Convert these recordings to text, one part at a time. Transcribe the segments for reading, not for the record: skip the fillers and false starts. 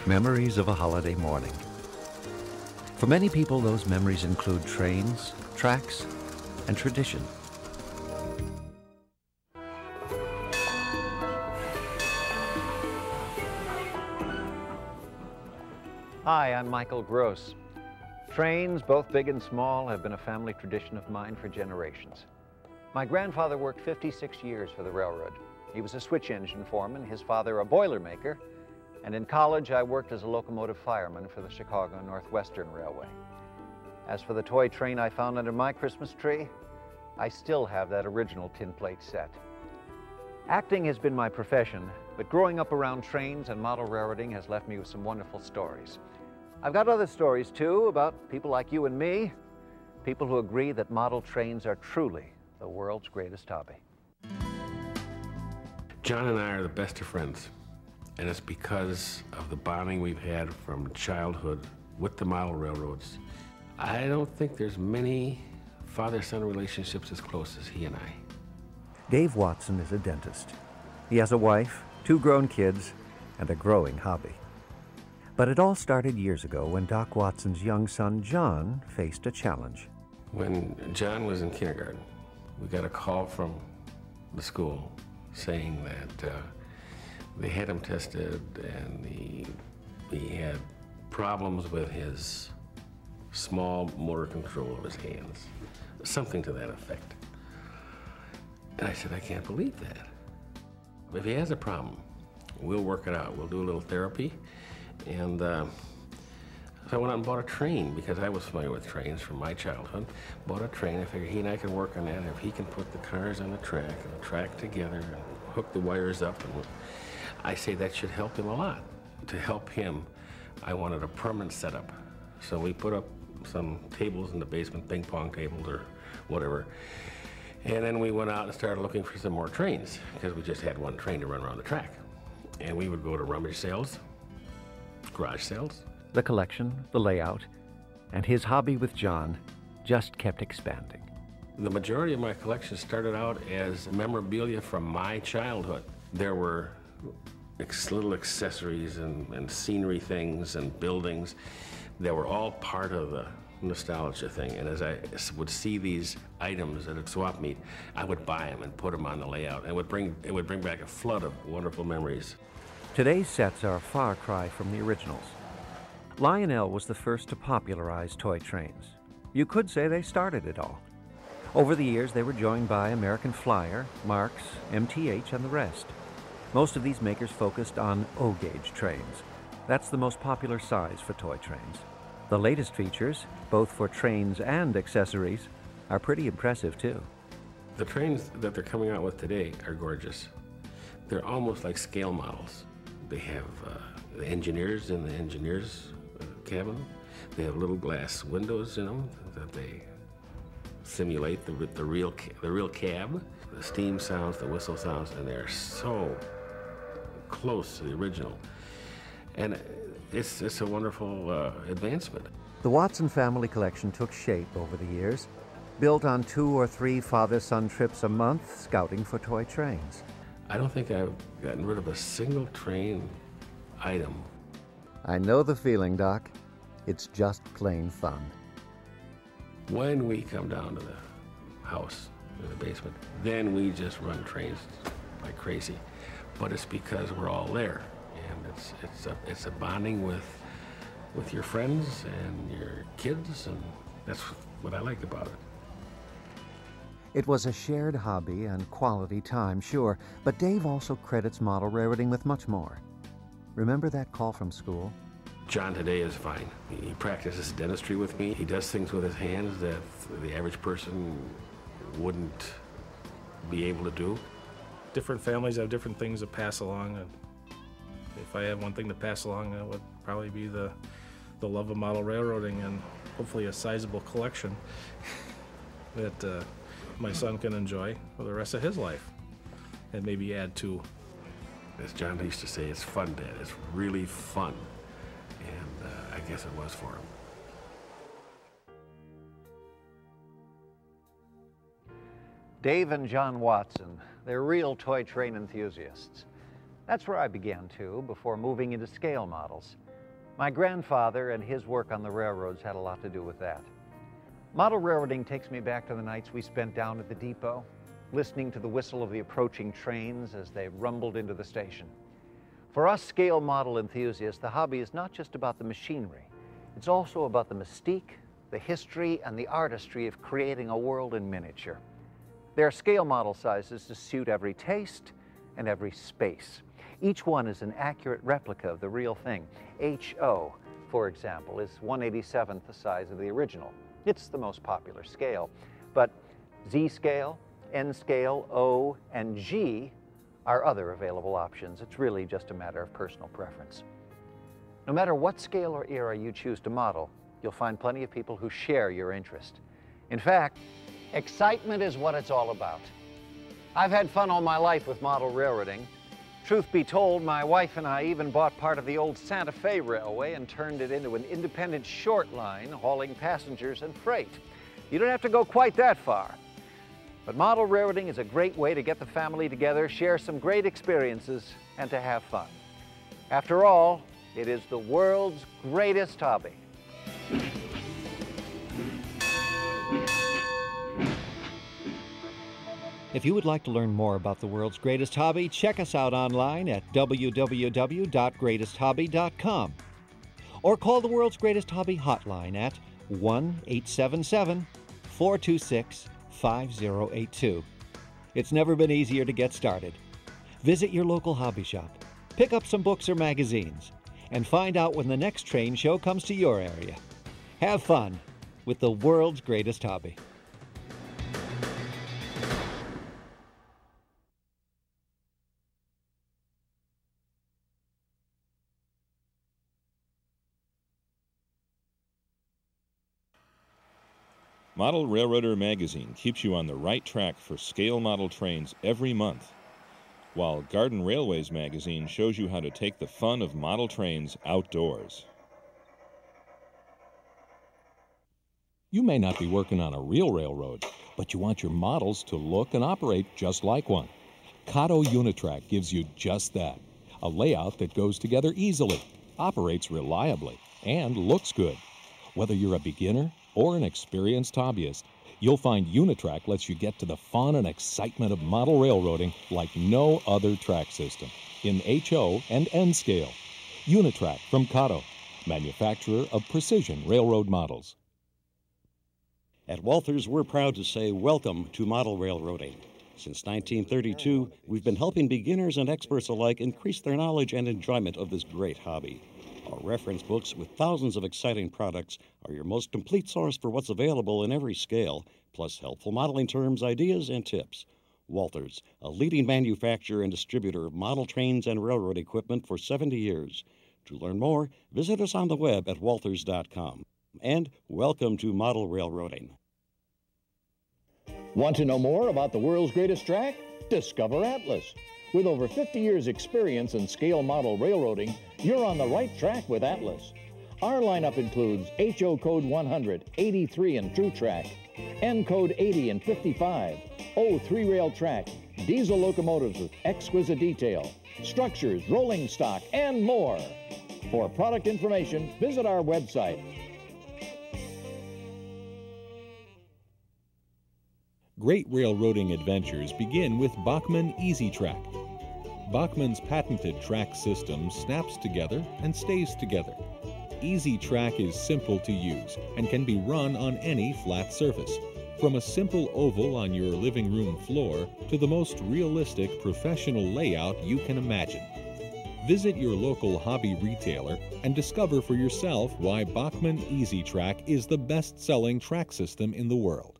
Memories of a holiday morning. For many people, those memories include trains, tracks, and tradition. Hi, I'm Michael Gross. Trains, both big and small, have been a family tradition of mine for generations. My grandfather worked 56 years for the railroad. He was a switch engine foreman, his father a boilermaker, and in college I worked as a locomotive fireman for the Chicago Northwestern Railway. As for the toy train I found under my Christmas tree, I still have that original tin plate set. Acting has been my profession, but growing up around trains and model railroading has left me with some wonderful stories. I've got other stories too about people like you and me, people who agree that model trains are truly the world's greatest hobby. John and I are the best of friends, and it's because of the bonding we've had from childhood with the model railroads. I don't think there's many father-son relationships as close as he and I. Dave Watson is a dentist. He has a wife, 2 grown kids, and a growing hobby. But it all started years ago when Doc Watson's young son, John, faced a challenge. When John was in kindergarten, we got a call from the school saying that they had him tested and he had problems with his small motor control of his hands, something to that effect. And I said, I can't believe that. If he has a problem, we'll work it out. We'll do a little therapy. And so I went out and bought a train because I was familiar with trains from my childhood. Bought a train. I figured he and I could work on that. If he can put the cars on the track and the track together and hook the wires up, and I say that should help him a lot. To help him, I wanted a permanent setup. So we put up some tables in the basement, ping pong tables or whatever. And then we went out and started looking for some more trains because we just had one train to run around the track. And we would go to rummage sales, garage sales. The collection, the layout, and his hobby with John just kept expanding. The majority of my collection started out as memorabilia from my childhood. There were little accessories and scenery things and buildings that were all part of the nostalgia thing. And as I would see these items at a swap meet, I would buy them and put them on the layout. And it would bring back a flood of wonderful memories. Today's sets are a far cry from the originals. Lionel was the first to popularize toy trains. You could say they started it all. Over the years, they were joined by American Flyer, Marx, MTH, and the rest. Most of these makers focused on O-gauge trains. That's the most popular size for toy trains. The latest features, both for trains and accessories, are pretty impressive too. The trains that they're coming out with today are gorgeous. They're almost like scale models. They have the engineers in the engineer's cabin. They have little glass windows in them that they simulate the real cab. The steam sounds, the whistle sounds, and they're so close to the original. And it's a wonderful advancement. The Watson family collection took shape over the years, built on 2 or 3 father-son trips a month scouting for toy trains. I don't think I've gotten rid of a single train item. I know the feeling, Doc. It's just plain fun. When we come down to the house, in the basement, then we just run trains like crazy. But it's because we're all there. And it's a bonding with your friends and your kids, and that's what I like about it. It was a shared hobby and quality time, sure, but Dave also credits model railroading with much more. Remember that call from school? John today is fine. He practices dentistry with me. He does things with his hands that the average person wouldn't be able to do. Different families have different things to pass along, and if I have one thing to pass along, that would probably be the love of model railroading and hopefully a sizable collection that my son can enjoy for the rest of his life and maybe add to. As John used to say, it's fun, Dad. It's really fun. And I guess it was for him. Dave and John Watson, they're real toy train enthusiasts. That's where I began too, before moving into scale models. My grandfather and his work on the railroads had a lot to do with that. Model railroading takes me back to the nights we spent down at the depot, listening to the whistle of the approaching trains as they rumbled into the station. For us scale model enthusiasts, the hobby is not just about the machinery. It's also about the mystique, the history, and the artistry of creating a world in miniature. There are scale model sizes to suit every taste and every space. Each one is an accurate replica of the real thing. HO, for example, is 1/87th the size of the original. It's the most popular scale. But Z scale, N scale, O, and G are other available options. It's really just a matter of personal preference. No matter what scale or era you choose to model, you'll find plenty of people who share your interest. In fact, excitement is what it's all about. I've had fun all my life with model railroading. Truth be told, my wife and I even bought part of the old Santa Fe Railway and turned it into an independent short line hauling passengers and freight. You don't have to go quite that far. But model railroading is a great way to get the family together, share some great experiences, and to have fun. After all, it is the world's greatest hobby. If you would like to learn more about the world's greatest hobby, check us out online at www.greatesthobby.com or call the World's Greatest Hobby hotline at 1-877-426-5082. It's never been easier to get started. Visit your local hobby shop, pick up some books or magazines, and find out when the next train show comes to your area. Have fun with the world's greatest hobby. Model Railroader magazine keeps you on the right track for scale model trains every month, while Garden Railways magazine shows you how to take the fun of model trains outdoors. You may not be working on a real railroad, but you want your models to look and operate just like one. Kato Unitrack gives you just that. A layout that goes together easily, operates reliably, and looks good. Whether you're a beginner or an experienced hobbyist, you'll find Unitrack lets you get to the fun and excitement of model railroading like no other track system, in HO and N scale. Unitrack from Kato, manufacturer of precision railroad models. At Walthers, we're proud to say welcome to model railroading. Since 1932, we've been helping beginners and experts alike increase their knowledge and enjoyment of this great hobby. Our reference books with thousands of exciting products are your most complete source for what's available in every scale, plus helpful modeling terms, ideas, and tips. Walthers, a leading manufacturer and distributor of model trains and railroad equipment for 70 years. To learn more, visit us on the web at walthers.com. And welcome to model railroading. Want to know more about the world's greatest track? Discover Atlas. With over 50 years' experience in scale model railroading, you're on the right track with Atlas. Our lineup includes HO code 100, 83 and True Track, N code 80 and 55, O 3-rail track, diesel locomotives with exquisite detail, structures, rolling stock, and more. For product information, visit our website. Great railroading adventures begin with Bachmann Easy Track. Bachmann's patented track system snaps together and stays together. Easy Track is simple to use and can be run on any flat surface, from a simple oval on your living room floor to the most realistic professional layout you can imagine. Visit your local hobby retailer and discover for yourself why Bachmann Easy Track is the best-selling track system in the world.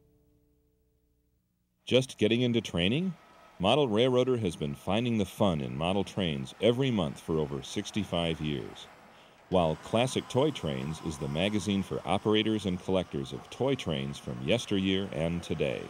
Just getting into training? Model Railroader has been finding the fun in model trains every month for over 65 years. While Classic Toy Trains is the magazine for operators and collectors of toy trains from yesteryear and today.